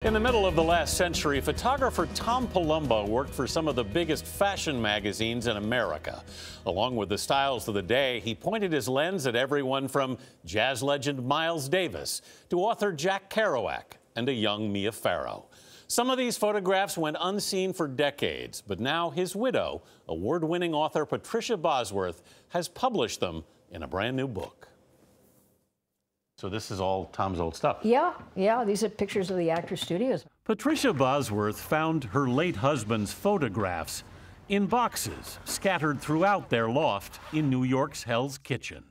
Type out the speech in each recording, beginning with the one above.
In the middle of the last century, photographer Tom Palumbo worked for some of the biggest fashion magazines in America. Along with the styles of the day, he pointed his lens at everyone from jazz legend Miles Davis to author Jack Kerouac and a young Mia Farrow. Some of these photographs went unseen for decades, but now his widow, award-winning author Patricia Bosworth, has published them in a brand new book. So this is all Tom's old stuff. Yeah, these are pictures of the actor's studios. Patricia Bosworth found her late husband's photographs in boxes scattered throughout their loft in New York's Hell's Kitchen.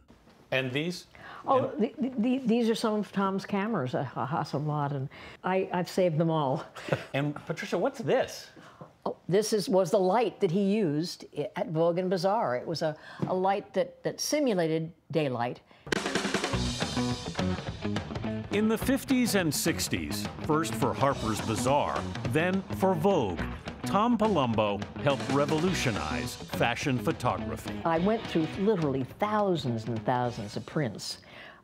And these? Oh, these are some of Tom's cameras, a Hasselblad, and I've saved them all. And Patricia, what's this? Oh, this was the light that he used at Vogue and Bazaar. It was a light that simulated daylight. In the 50s and 60s, first for Harper's Bazaar, then for Vogue, Tom Palumbo helped revolutionize fashion photography. I went through literally thousands and thousands of prints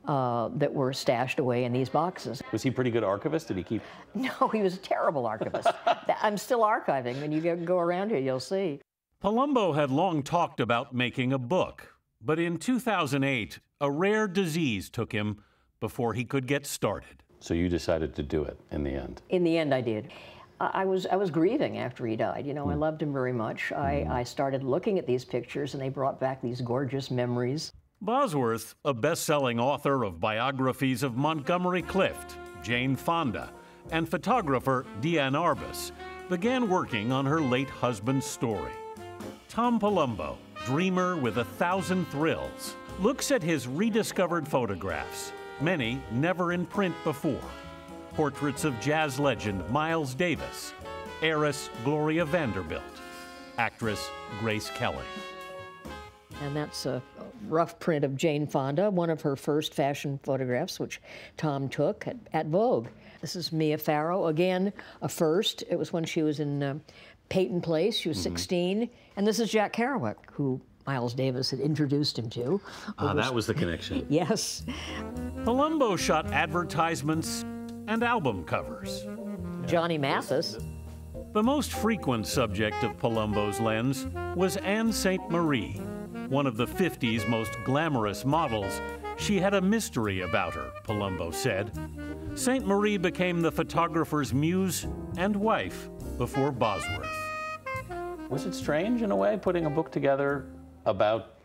that were stashed away in these boxes. Was he a pretty good archivist? Did he keep? No, he was a terrible archivist. I'm still archiving. When you go around here, you'll see. Palumbo had long talked about making a book, but in 2008, a rare disease took him before he could get started. So you decided to do it in the end? In the end, I did. I was grieving after he died. You know, I loved him very much. I started looking at these pictures, and they brought back these gorgeous memories. Bosworth, a best-selling author of biographies of Montgomery Clift, Jane Fonda, and photographer Diane Arbus, began working on her late husband's story. Tom Palumbo, dreamer with 1,000 thrills, looks at his rediscovered photographs, many never in print before. Portraits of jazz legend Miles Davis, heiress Gloria Vanderbilt, actress Grace Kelly. And that's a rough print of Jane Fonda, one of her first fashion photographs, which Tom took at Vogue. This is Mia Farrow, again, a first. It was when she was in Peyton Place. She was 16. And this is Jack Kerouac, who Miles Davis had introduced him to. That was the connection. Yes. Palumbo shot advertisements and album covers. Johnny Mathis. The most frequent subject of Palumbo's lens was Anne St. Marie, one of the 50s most glamorous models. She had a mystery about her, Palumbo said. St. Marie became the photographer's muse and wife before Bosworth. Was it strange, in a way, putting a book together about,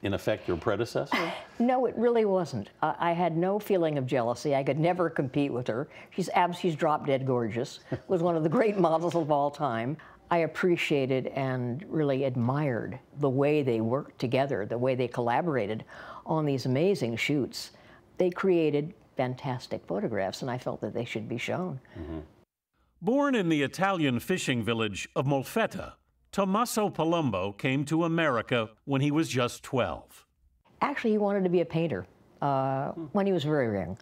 in effect, your predecessor? No, it really wasn't. I had no feeling of jealousy. I could never compete with her. She's drop-dead gorgeous, was one of the great models of all time. I appreciated and really admired the way they worked together, the way they collaborated on these amazing shoots. They created fantastic photographs, and I felt that they should be shown. Born in the Italian fishing village of Molfetta, Tommaso Palumbo came to America when he was just 12. Actually, he wanted to be a painter when he was very young.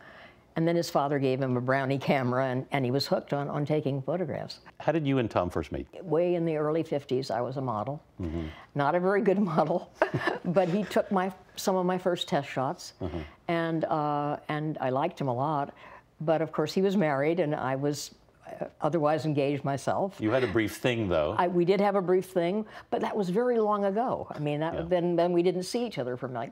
And then his father gave him a Brownie camera, and he was hooked on taking photographs. How did you and Tom first meet? Way in the early 50s, I was a model. Not a very good model, but he took some of my first test shots, and I liked him a lot. But of course, he was married, and I was otherwise engaged myself. You had a brief thing, though. We did have a brief thing, but that was very long ago. I mean, then we didn't see each other for like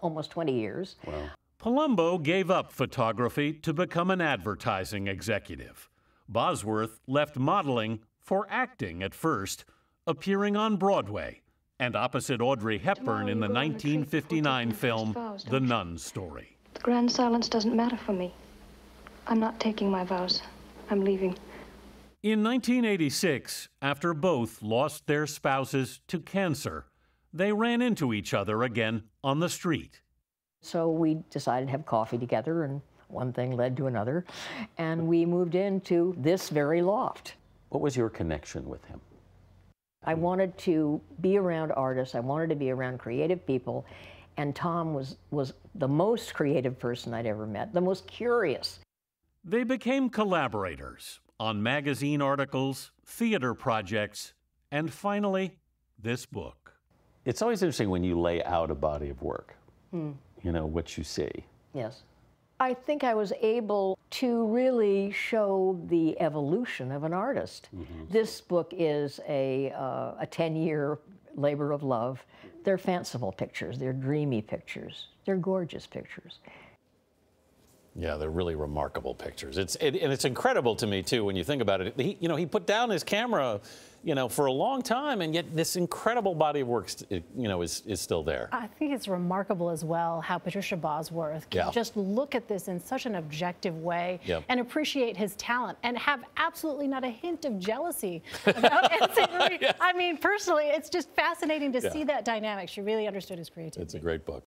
almost 20 years. Wow. Palumbo gave up photography to become an advertising executive. Bosworth left modeling for acting at first, appearing on Broadway and opposite Audrey Hepburn in the 1959 film The Nun Story. The grand silence doesn't matter for me. I'm not taking my vows. I'm leaving. In 1986, after both lost their spouses to cancer, they ran into each other again on the street. So we decided to have coffee together, and one thing led to another, and we moved into this very loft. What was your connection with him? I wanted to be around artists. I wanted to be around creative people, and Tom was the most creative person I'd ever met, the most curious. They became collaborators on magazine articles, theater projects, and finally, this book. It's always interesting when you lay out a body of work, you know, what you see. Yes. I think I was able to really show the evolution of an artist. This book is a 10-year labor of love. They're fanciful pictures, they're dreamy pictures, they're gorgeous pictures. Yeah, they're really remarkable pictures. And it's incredible to me too when you think about it. He put down his camera, for a long time, and yet this incredible body of work, is still there. I think it's remarkable as well how Patricia Bosworth can just look at this in such an objective way and appreciate his talent and have absolutely not a hint of jealousy about I mean, personally, it's just fascinating to see that dynamic. She really understood his creativity. It's a great book.